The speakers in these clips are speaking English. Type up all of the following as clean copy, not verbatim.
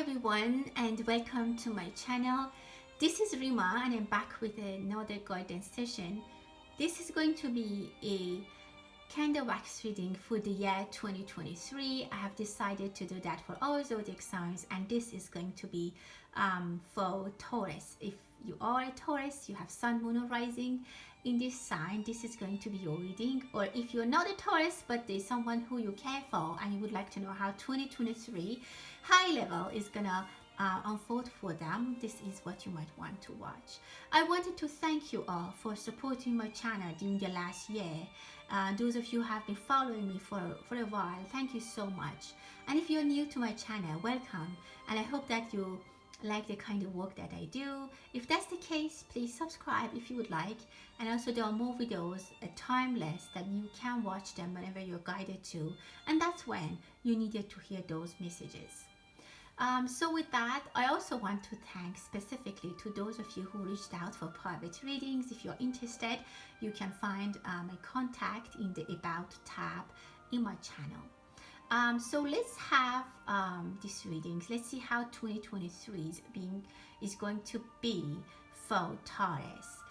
everyone, and welcome to my channel. This is Rima and I'm back with another guidance session. This is going to be a candle wax reading for the year 2023. I have decided to do that for all zodiac signs, and this is going to be for Taurus. If you are a Taurus, you have sun, moon or rising in this sign, this is going to be your reading. Or if you're not a Taurus but there's someone who you care for and you would like to know how 2023 high level is gonna unfold for them, this is what you might want to watch. I wanted to thank you all for supporting my channel during the last year. Those of you who have been following me for a while, thank you so much. And if you're new to my channel, welcome, and I hope that you like the kind of work that I do. If that's the case, please subscribe if you would like. And also there are more videos, timeless, that you can watch them whenever you're guided to, and that's when you needed to hear those messages. So with that, I also want to thank specifically to those of you who reached out for private readings. If you're interested, you can find my contact in the About tab in my channel. So let's have these readings. Let's see how 2023 is going to be for Taurus.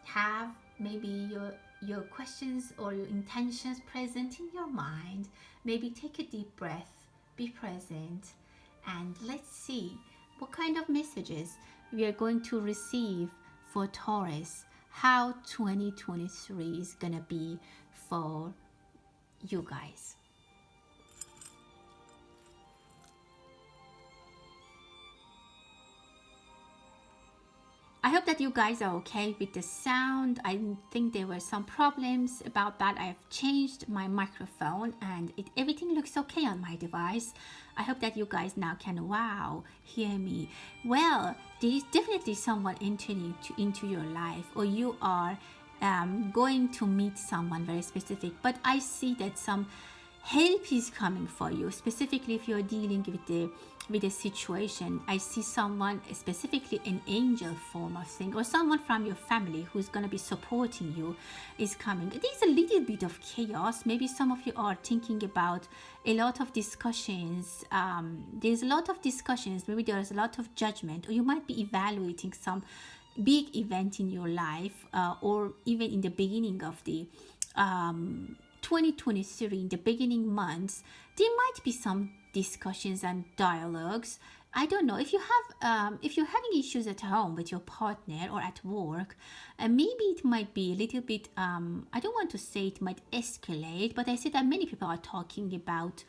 Have maybe your questions or your intentions present in your mind. Maybe take a deep breath, be present, and let's see what kind of messages we are going to receive for Taurus, how 2023 is gonna be for you guys. I hope that you guys are okay with the sound. I think there were some problems about that. I've changed my microphone and everything looks okay on my device. I hope that you guys now can hear me. Well, there is definitely someone entering into your life, or you are going to meet someone very specific, but I see that some help is coming for you, specifically if you're dealing with a situation. I see someone, specifically an angel form of thing, or someone from your family who's going to be supporting you is coming. There's a little bit of chaos. Maybe some of you are thinking about a lot of discussions. There's a lot of discussions. Maybe there's a lot of judgment, or you might be evaluating some big event in your life, or even in the beginning of the 2023, in the beginning months, there might be some discussions and dialogues. I don't know if you have if you're having issues at home with your partner or at work, maybe it might be a little bit I don't want to say it might escalate, but I see that many people are talking about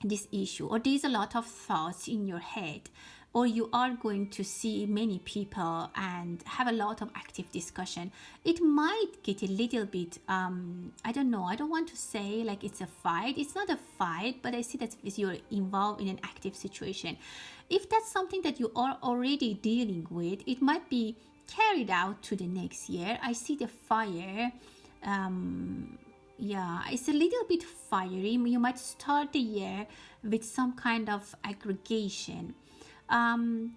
this issue, or there's a lot of thoughts in your head, or you are going to see many people and have a lot of active discussion. It might get a little bit, I don't know, I don't want to say like it's a fight. It's not a fight, but I see that you're involved in an active situation. If that's something that you are already dealing with, it might be carried out to the next year. I see the fire. Yeah, it's a little bit fiery. You might start the year with some kind of aggregation. Try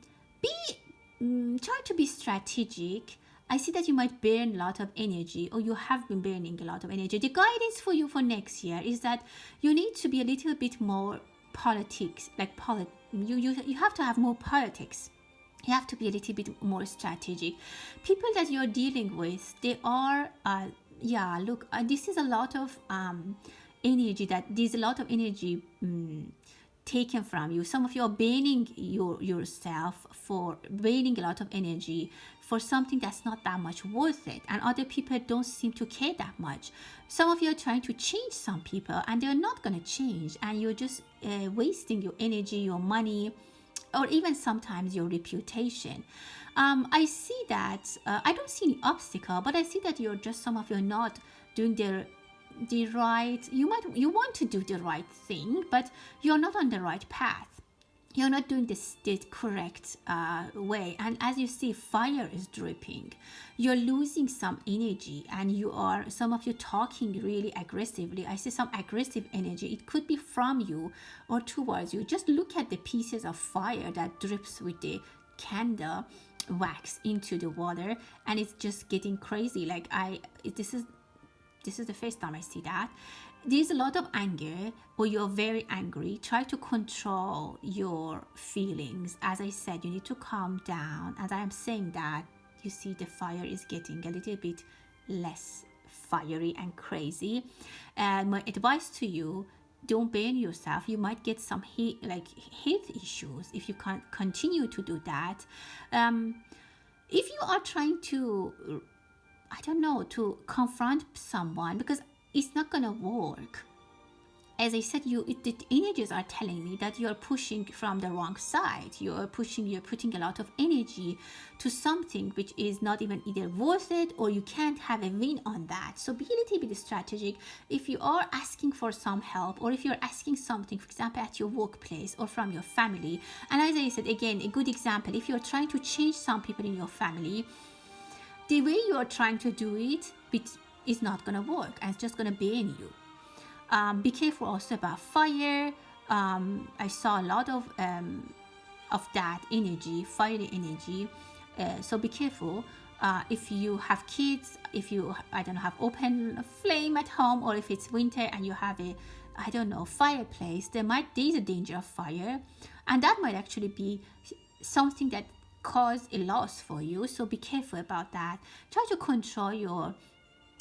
to be strategic. I see that you might burn a lot of energy, or you have been burning a lot of energy. The guidance for you for next year is that you need to be a little bit more politics, you have to have more politics. You have to be a little bit more strategic. People that you're dealing with, they are this is a lot of energy, there's a lot of energy taken from you. Some of you are burning yourself for burning a lot of energy for something that's not that much worth it, and other people don't seem to care that much. Some of you are trying to change some people and they're not going to change, and you're just wasting your energy, your money, or even sometimes your reputation. I see that I don't see any obstacle, but I see that some of you are not doing the right, you want to do the right thing, but you're not on the right path. You're not doing the correct way, and as you see, fire is dripping. You're losing some energy, and some of you talking really aggressively. I see some aggressive energy. It could be from you or towards you. Just look at the pieces of fire that drips with the candle wax into the water, and it's just getting crazy. This is the first time I see that. there's a lot of anger, or you're very angry, try to control your feelings. As I said, you need to calm down. As I am saying that, you see the fire is getting a little bit less fiery and crazy. And my advice to you, don't burn yourself. You might get some health issues if you can't continue to do that. If you are trying to, I don't know, to confront someone, because it's not gonna work. As I said, the energies are telling me that you're pushing from the wrong side. You're putting a lot of energy to something which is not even either worth it, or you can't have a win on that. So be a little bit strategic. If you are asking for some help, or if you're asking something, for example, at your workplace or from your family, and as I said, again, a good example, if you're trying to change some people in your family, the way you are trying to do it is not going to work, and it's just going to burn you. Be careful also about fire. I saw a lot of that energy, fiery energy. So be careful. If you have kids, if you, I don't know, have open flame at home, or if it's winter and you have a, I don't know, fireplace, there's a danger of fire, and that might actually be something that cause a loss for you. So be careful about that. Try to control your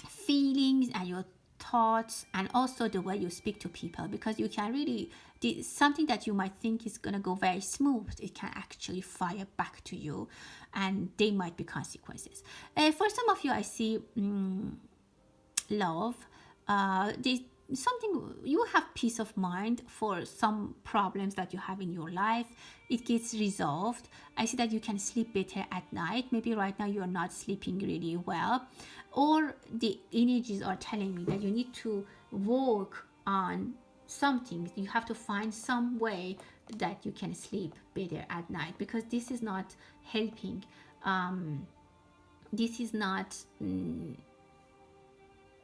feelings and your thoughts, and also the way you speak to people, because you can really, something that you might think is going to go very smooth, it can actually fire back to you, and there might be consequences. For some of you, I see love. Something, you have peace of mind for some problems that you have in your life. It gets resolved. I see that you can sleep better at night. Maybe right now you're not sleeping really well, or the energies are telling me that you need to work on something. You have to find some way that you can sleep better at night, because this is not helping. This is not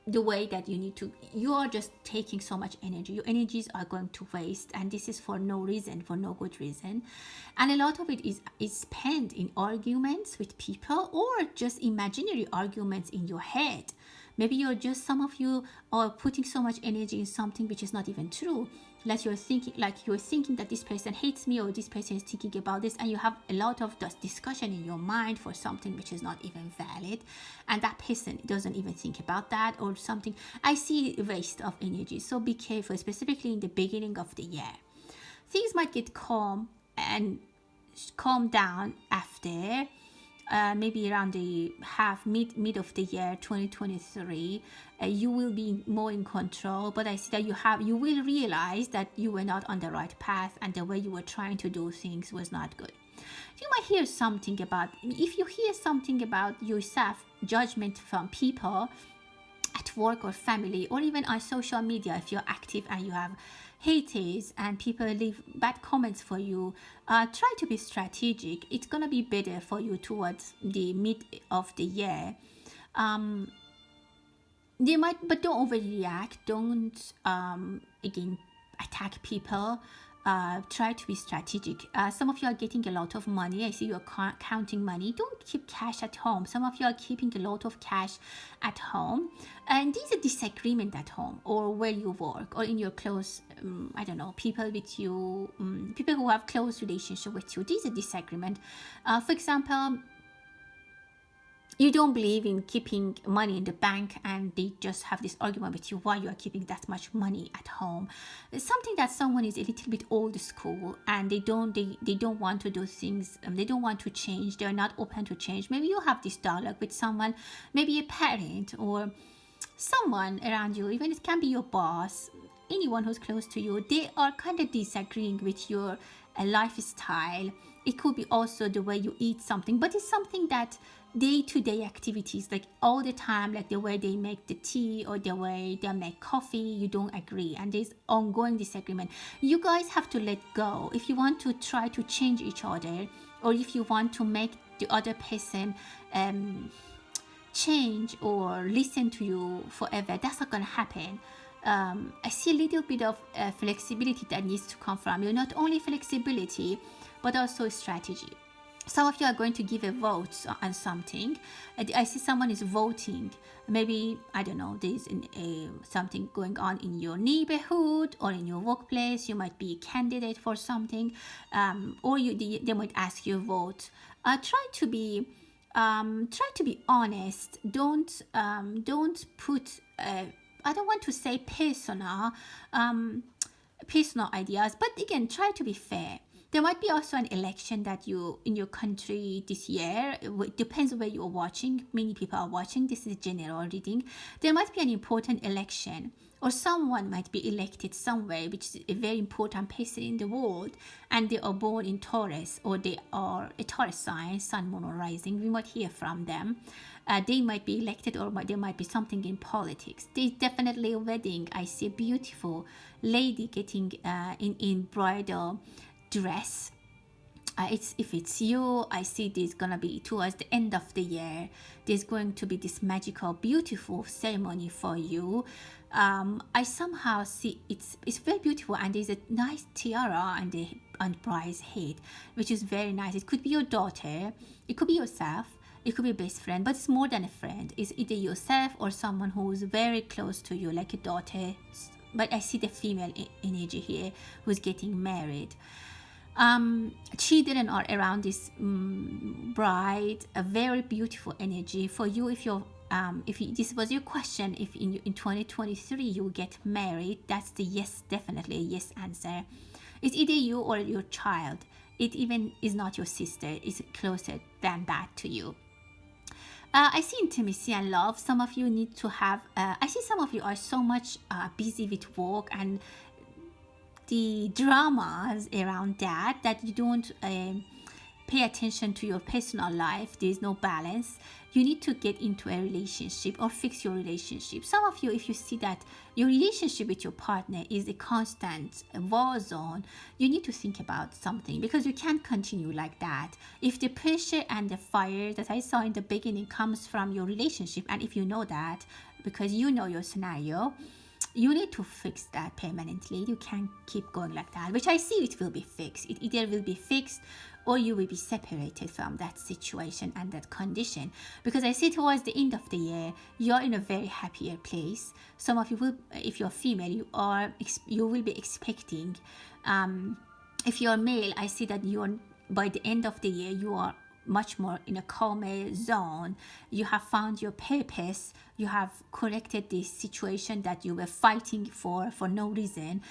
the way that you need to. You are just taking so much energy. Your energies are going to waste, and this is for no reason, for no good reason. And a lot of it is spent in arguments with people, or just imaginary arguments in your head. Maybe some of you are putting so much energy in something which is not even true. Like you're thinking that this person hates me, or this person is thinking about this, and you have a lot of discussion in your mind for something which is not even valid, and that person doesn't even think about that or something. I see a waste of energy. So be careful, specifically in the beginning of the year. Things might get calm down after. Maybe around the mid of the year 2023, you will be more in control. But I see that you will realize that you were not on the right path, and the way you were trying to do things was not good. You might hear something about, if you hear something about yourself, judgment from people at work or family, or even on social media, if you're active and you have haters and people leave bad comments for you, try to be strategic. It's gonna be better for you towards the mid of the year. But don't overreact. Don't again attack people. Try to be strategic. Some of you are getting a lot of money. I see you're counting money. Don't keep cash at home. Some of you are keeping a lot of cash at home, and there's a disagreement at home, or where you work, or in your close, I don't know, people with you, people who have close relationship with you. There's a disagreement. For example, you don't believe in keeping money in the bank, and they just have this argument with you why you are keeping that much money at home. It's something that someone is a little bit old school, and they don't want to do things, they don't want to change, they're not open to change. Maybe you have this dialogue with someone, maybe a parent or someone around you, even it can be your boss, anyone who's close to you. They are kind of disagreeing with your lifestyle. It could be also the way you eat something, but it's something that day-to-day activities, like all the time, like the way they make the tea or the way they make coffee, you don't agree, and there's ongoing disagreement. You guys have to let go. If you want to try to change each other, or if you want to make the other person change or listen to you forever, that's not gonna happen. I see a little bit of flexibility that needs to come from you. Not only flexibility, but also strategy. Some of you are going to give a vote on something. I see someone is voting. Maybe, I don't know, there's something going on in your neighborhood or in your workplace. You might be a candidate for something, or they might ask you to vote. Try to be honest. Don't put I don't want to say personal ideas, but again, try to be fair. There might be also an election that you in your country this year. It depends where you're watching. Many people are watching. This is general reading. There might be an important election, or someone might be elected somewhere, which is a very important person in the world, and they are born in Taurus, or they are a Taurus sign, sun, moon, or rising. We might hear from them. They might be elected, or there might be something in politics. There's definitely a wedding. I see a beautiful lady getting in bridal dress. If it's you, I see there's gonna be towards the end of the year, there's going to be this magical, beautiful ceremony for you. I somehow see it's very beautiful, and there's a nice tiara on bride's head, which is very nice. It could be your daughter, it could be yourself, it could be a best friend, but it's more than a friend. It's either yourself or someone who's very close to you, like a daughter. But I see the female energy here who's getting married. Children are around this bride. A very beautiful energy for you. If this was your question, if in 2023 you get married, that's the yes, definitely a yes answer. It's either you or your child. It even is not your sister. It's closer than that to you. I see intimacy and love. Some of you need to have. I see some of you are so much busy with work and the dramas around that you don't pay attention to your personal life. There is no balance. You need to get into a relationship or fix your relationship. Some of you, if you see that your relationship with your partner is a constant war zone, you need to think about something, because you can't continue like that. If the pressure and the fire that I saw in the beginning comes from your relationship, and if you know that because you know your scenario, you need to fix that permanently. You can't keep going like that, which I see it will be fixed. It either will be fixed or you will be separated from that situation and that condition, because I see towards the end of the year you're in a very happier place. Some of you will, if you're female, you will be expecting. If you're male, I see that you're by the end of the year you are much more in a calmer zone. You have found your purpose. You have corrected this situation that you were fighting for no reason.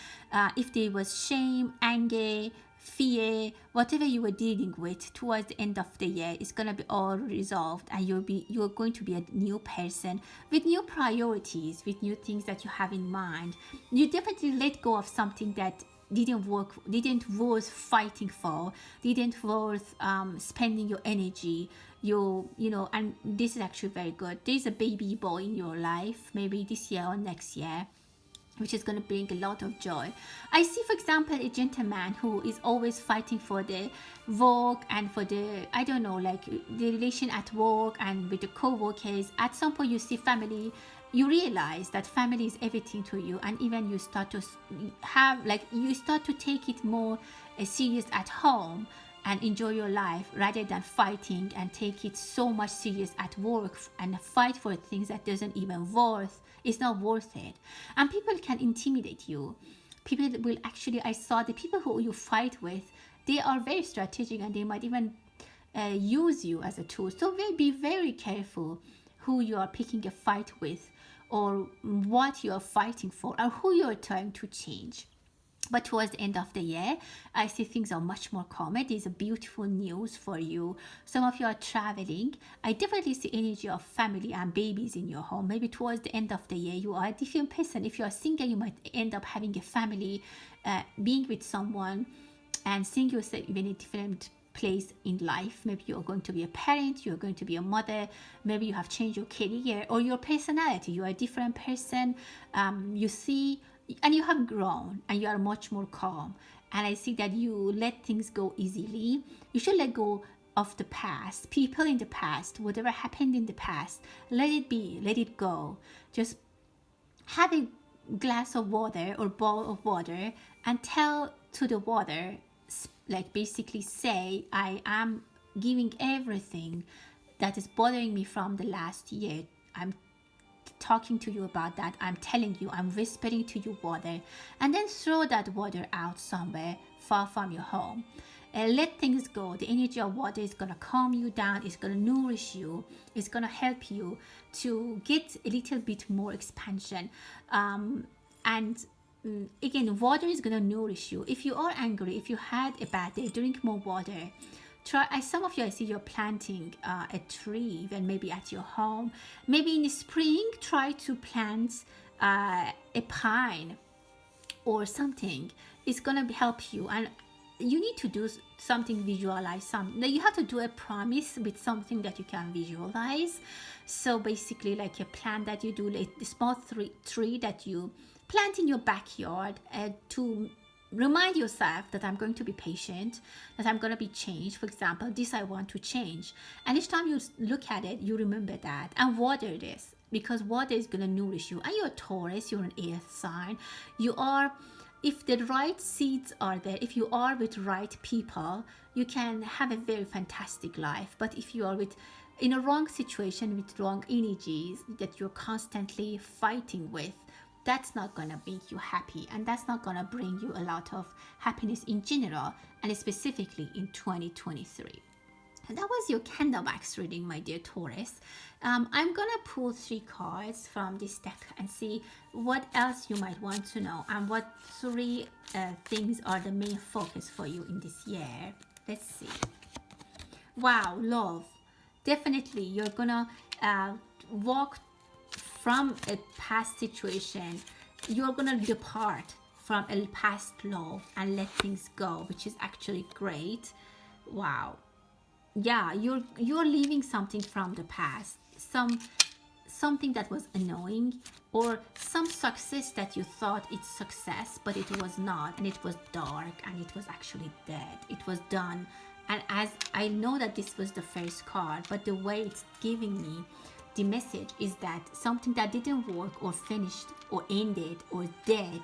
If there was shame, anger, fear, whatever you were dealing with towards the end of the year, it's gonna be all resolved, and you're going to be a new person with new priorities, with new things that you have in mind. You definitely let go of something that didn't worth fighting for, didn't worth spending your energy. And this is actually very good. There's a baby boy in your life, maybe this year or next year, which is going to bring a lot of joy. I see, for example, a gentleman who is always fighting for the work and for the, I don't know, like the relation at work and with the co-workers. At some point you see family, you realize that family is everything to you, and even you start to take it more serious at home and enjoy your life rather than fighting and take it so much serious at work and fight for things that doesn't even it's not worth it. And people can intimidate you. People will actually, I saw the people who you fight with, they are very strategic, and they might even use you as a tool. So be very careful who you are picking a fight with, or what you are fighting for, or who you are trying to change. But towards the end of the year, I see things are much more calmer. There's a beautiful news for you. Some of you are traveling. I definitely see energy of family and babies in your home. Maybe towards the end of the year, you are a different person. If you are single, you might end up having a family, being with someone, and seeing yourself in a different place in life. Maybe you're going to be a parent, you're going to be a mother, maybe you have changed your career or your personality. You are a different person. You see, and you have grown, and you are much more calm. And I see that you let things go easily. You should let go of the past, people in the past, whatever happened in the past. Let it be, let it go. Just have a glass of water or bowl of water and tell to the water, like basically say, I am giving everything that is bothering me from the last year. I'm talking to you about that. I'm telling you, I'm whispering to you water, and then throw that water out somewhere far from your home and let things go. The energy of water is going to calm you down, it's going to nourish you, it's going to help you to get a little bit more expansion. And again, water is going to nourish you. If you are angry, if you had a bad day, drink more water. Try, some of you, I see you're planting a tree, even maybe at your home. Maybe in the spring, try to plant a pine or something. It's going to help you. And you need to do something, visualize something. You have to do a promise with something that you can visualize. So basically, like a plant that you do, like a small tree that you plant in your backyard to remind yourself that I'm going to be patient, that I'm going to be changed. For example, this I want to change. And each time you look at it, you remember that. And water this, because water is going to nourish you. And you're a Taurus, you're an earth sign. You are, if the right seeds are there, if you are with right people, you can have a very fantastic life. But if you are in a wrong situation with wrong energies that you're constantly fighting with, that's not going to make you happy, and that's not going to bring you a lot of happiness in general, and specifically in 2023. And that was your candle wax reading, my dear Taurus. I'm going to pull 3 cards from this deck and see what else you might want to know, and what 3 things are the main focus for you in this year. Let's see. Wow, love. Definitely, you're going to walk from a past situation. You're gonna depart from a past love and let things go, which is actually great. Wow. Yeah, you're leaving something from the past, something that was annoying, or some success that you thought it's success, but it was not, and it was dark, and it was actually dead. It was done. And as I know that this was the first card, but the way it's giving me the message is that something that didn't work or finished or ended or dead,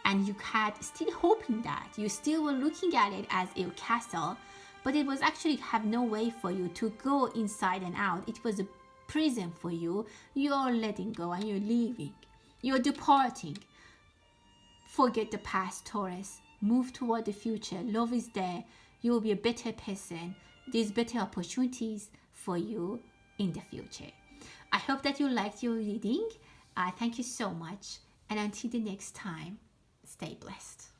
and you had still hoping that you still were looking at it as a castle, but it was actually have no way for you to go inside and out. It was a prison for you. You're letting go and you're leaving. You're departing. Forget the past, Taurus. Move toward the future. Love is there. You will be a better person. There's better opportunities for you in the future. I hope that you liked your reading. Thank you so much. And until the next time, stay blessed.